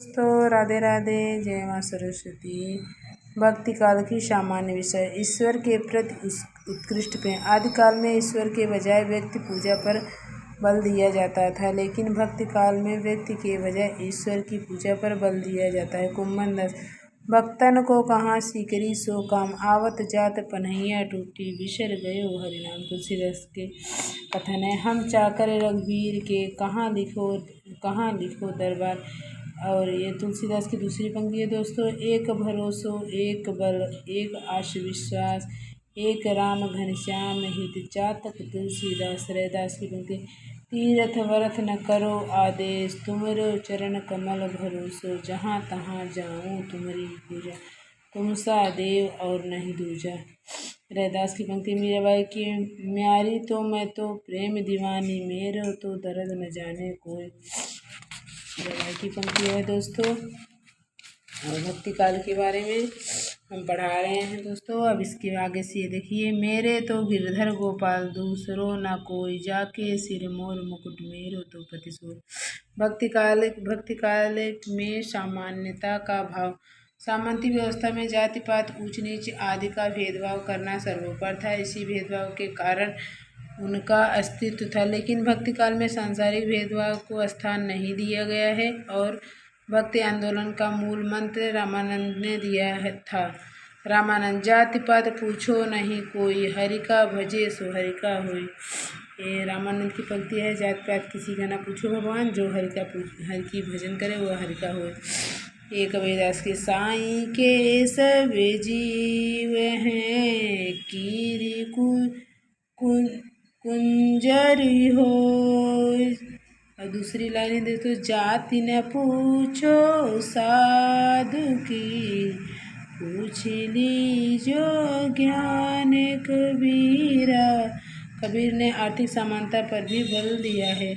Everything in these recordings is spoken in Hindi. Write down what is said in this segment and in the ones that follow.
दोस्तों राधे राधे, जय माँ सरस्वती। भक्ति काल की सामान्य विषय। ईश्वर के प्रति उत्कृष्ट प्रेम। आदिकाल में ईश्वर के बजाय व्यक्ति पूजा पर बल दिया जाता था, लेकिन भक्ति काल में व्यक्ति के बजाय ईश्वर की पूजा पर बल दिया जाता है। कुंभन दास। भक्तन को कहाँ सीकरी सो काम, आवत जात पन्हैया टूटी, बिसर गयो हरिनाम। तुलसीदास के कथन है। हम चाकर रघुवीर के, कहाँ लिखो दरबार। और ये तुलसीदास की दूसरी पंक्ति है दोस्तों। एक भरोसो एक बल, एक आश विश्वास, एक राम घनश्याम हित, चातक तुलसीदास। रैदास की पंक्ति। तीरथ वर्थ न करो आदेश, तुमरो चरण कमल भरोसो, जहाँ तहाँ जाऊँ तुम्हारी पूजा, तुम सा देव और नहीं दूजा। रैदास की पंक्ति। मीराबाई की। म्यारी तो मैं तो प्रेम दीवानी, मेरो तो दर्द न जाने कोई। मीराबाई की पंक्ति है दोस्तों। और भक्ति काल के बारे में हम पढ़ा रहे हैं दोस्तों। अब इसके आगे से ये देखिए। मेरे तो गिरधर गोपाल, दूसरो न कोई, जाके सिर मोर मुकुट, मेरो तो पति सोई। भक्ति काल में सामान्यता का भाव। सामंती व्यवस्था में जाति पात, ऊंच नीच आदि का भेदभाव करना सर्वोपरि था। इसी भेदभाव के कारण उनका अस्तित्व था, लेकिन भक्ति काल में सांसारिक भेदभाव को स्थान नहीं दिया गया है और भक्ति आंदोलन का मूल मंत्र रामानंद ने दिया था। रामानंद। जाति पात पूछो नहीं कोई, हरि का भजे सो हरि का होई। ये रामानंद की पंक्ति है। जाति पात किसी का ना पूछो भगवान, जो हरि की भजन करे वो हरि का होए। ये कबीरदास के। साईं के सब जीव हैं, कीरी कुंजरी हो। और दूसरी लाइन देखो। जाति न पूछो साधु की, पूछ लीजो ज्ञान कबीरा। कबीर ने आर्थिक समानता पर भी बल दिया है।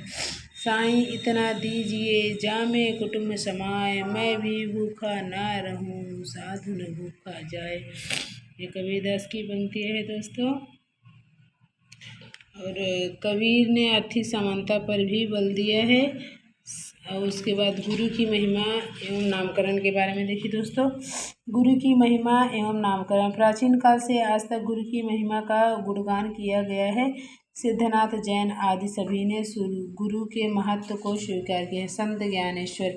साईं इतना दीजिए, जामे कुटुंब समाए, मैं भी भूखा ना रहूं, साधु न भूखा जाए। ये कबीरदास की पंक्ति है दोस्तों। और कबीर ने आर्थिक समानता पर भी बल दिया है। और उसके बाद गुरु की महिमा एवं नामकरण के बारे में देखिए दोस्तों। गुरु की महिमा एवं नामकरण। प्राचीन काल से आज तक गुरु की महिमा का गुणगान किया गया है। सिद्धनाथ, जैन आदि सभी ने गुरु के महत्व को स्वीकार किया है। संत ज्ञानेश्वर।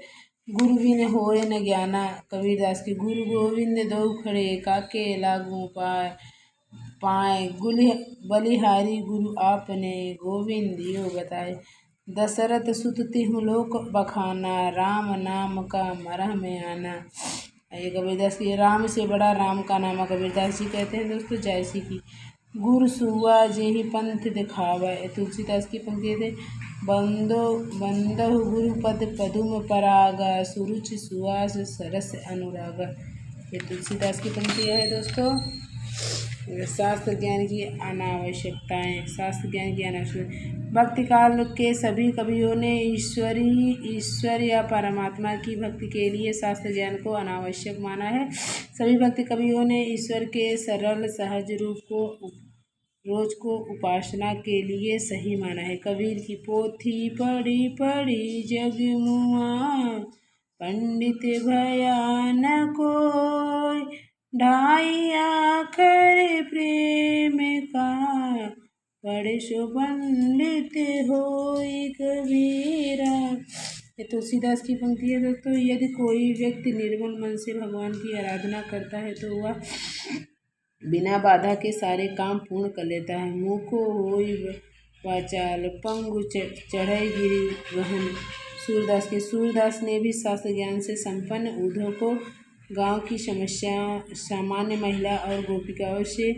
गुरु बिन होए न ज्ञाना। कबीरदास के। गुरु गोविंद दो खड़े, काके लागू पाए, बलिहारी गुरु आपने, गोविंद यो बताए। दशरथ सुत तिहु लोक बखाना, राम नाम का मरह में आना। ये कबीरदास की। राम से बड़ा राम का नाम, कबीरदास जी कहते हैं दोस्तों। जयसी की। गुरु सुआ जेहि पंथ दिखावा। तुलसीदास की पंक्ति थे। बंदहु गुरु पद पदुम परागा, सुरुचि सुवास सरस अनुरागा। ये तुलसीदास की पंक्ति है दोस्तों। शास्त्र ज्ञान की अनावश्यकताएं। शास्त्र ज्ञान की अनावश्यकता। भक्ति काल के सभी कवियों ने ईश्वर या परमात्मा की भक्ति के लिए शास्त्र ज्ञान को अनावश्यक माना है। सभी भक्ति कवियों ने ईश्वर के सरल सहज रूप को रोज को उपासना के लिए सही माना है। कबीर की। पोथी पढ़ी पढ़ी जग मुआ, पंडित भया न कोई, ढाई आखर प्रेम का, पढ़े सो पंडित होई कबीरा। ये तुलसीदास की पंक्ति है दोस्तों। यदि कोई व्यक्ति निर्मल मन से भगवान की आराधना करता है तो वह बिना बाधा के सारे काम पूर्ण कर लेता है। मुको होई वाचाल, पंगु चढ़ई गिरि गहन। सूरदास के। सूरदास ने भी शास्त्र ज्ञान से संपन्न उद्धव को गांव की समस्या, सामान्य महिला और गोपिकाओं से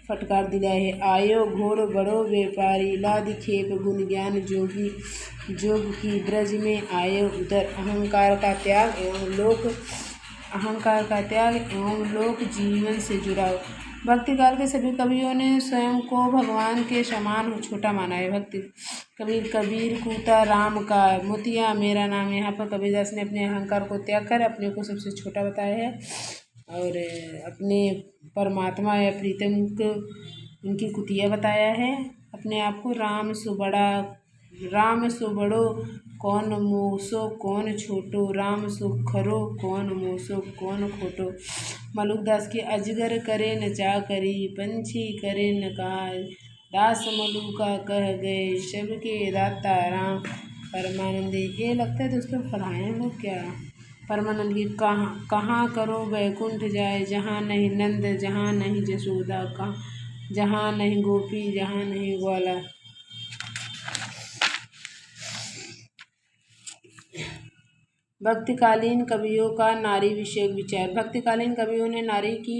फटकार दिलाए है। आयो घोड़ बड़ो व्यापारी, लादि खेप गुण ज्ञान जोगी, जोग की ब्रज में आयो उधर। अहंकार का त्याग एवं लोक जीवन से जुड़ाव। भक्ति काल के सभी कवियों ने स्वयं को भगवान के समान छोटा माना है। भक्ति। कबीर कूता राम का, मोतिया मेरा नाम। यहाँ पर कबीरदास ने अपने अहंकार को त्याग कर अपने को सबसे छोटा बताया है और अपने परमात्मा या प्रीतम को उनकी कुतिया बताया है। अपने आप को राम सो बड़ो कौन मोसो कौन छोटो, राम सुखरो कौन मोसो कौन खोटो। मलुकदास की अजगर करे न चाकरी, पंछी करे न काज, दास मलुका कह गए सबके दाता राम परमानंदी। ये लगता है दोस्तों पढ़ाए हम लोग क्या। परमानंद की कहाँ कहाँ करो वैकुंठ जाए, जहाँ नहीं नंद जहाँ नहीं जसोदा, कहाँ जहाँ नहीं गोपी जहाँ नहीं ग्वाला। भक्तिकालीन कवियों का नारी विषयक विचार। भक्तिकालीन कवियों ने नारी की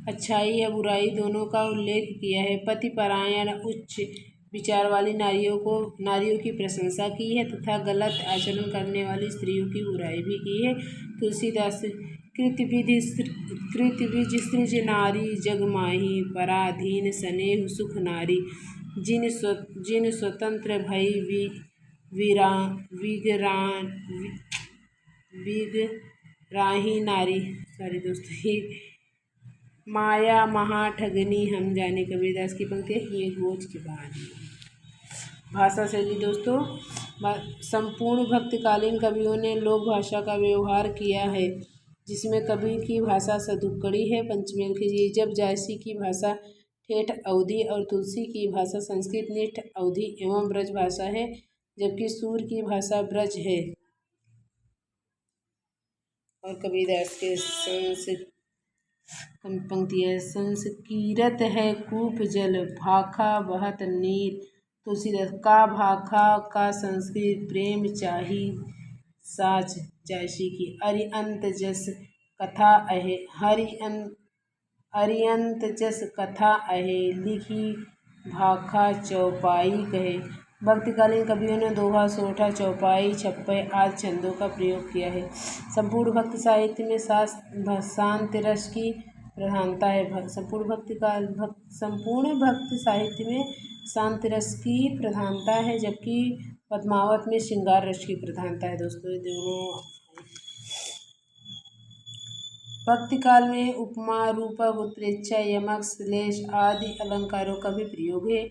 अच्छाई या बुराई दोनों का उल्लेख किया है। पतिपरायण उच्च विचार वाली नारियों की प्रशंसा की है तथा गलत आचरण करने वाली स्त्रियों की बुराई भी की है। तुलसीदास कृतविज सृज नारी जग माही, पराधीन स्नेह सुख नारी, जिन स्वतंत्र भई विगराही नारी। सॉरी दोस्तों, ये माया महाठगनी हम जाने। कबीरदास की पंक्ति है, ये गोच की कहानी। भाषा शैली दोस्तों, संपूर्ण भक्तिकालीन कवियों ने लोक भाषा का व्यवहार किया है, जिसमें कबीर की भाषा सदुक्कड़ी है, पंचमेल की जब जायसी की भाषा ठेठ अवधी और तुलसी की भाषा संस्कृत निष्ठ अवधी एवं ब्रज भाषा है, जबकि सूर की भाषा ब्रज है। और कबीरदास के पंक्ति है, संस्कीरत है कूप जल, भाखा बहत नीर। तुलसीदास का भाखा का संस्कृत प्रेम चाही साच जायसी की। अरिअंत जस कथा अहे अरिअंत जस कथा अहे, लिखी भाखा चौपाई कहे। भक्तिकालीन कवियों ने दोहा, सोठा, चौपाई, छप्पय आदि छंदों का प्रयोग किया है। संपूर्ण भक्ति साहित्य में शांत रस की प्रधानता है। संपूर्ण भक्ति साहित्य में शांत रस की प्रधानता है, जबकि पद्मावत में श्रृंगार रस की प्रधानता है। दोस्तों ये दोनों भक्ति काल में उपमा, रूपक, उत्प्रेक्षा, यमक, श्लेष आदि अलंकारों का भी प्रयोग है।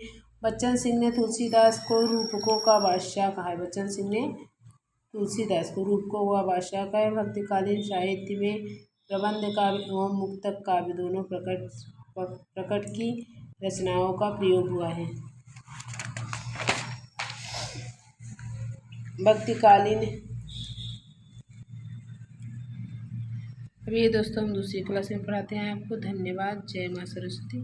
बच्चन सिंह ने तुलसीदास को रूपकों का बादशाह कहा है। बच्चन सिंह ने तुलसीदास को रूपकों का बादशाह कहा है। भक्तिकालीन साहित्य में प्रबंध काव्य एवं मुक्तक काव्य दोनों प्रकट की रचनाओं का प्रयोग हुआ है। भक्तिकालीन अभी ये दोस्तों हम दूसरी क्लास में पढ़ाते हैं आपको। धन्यवाद। जय माँ सरस्वती।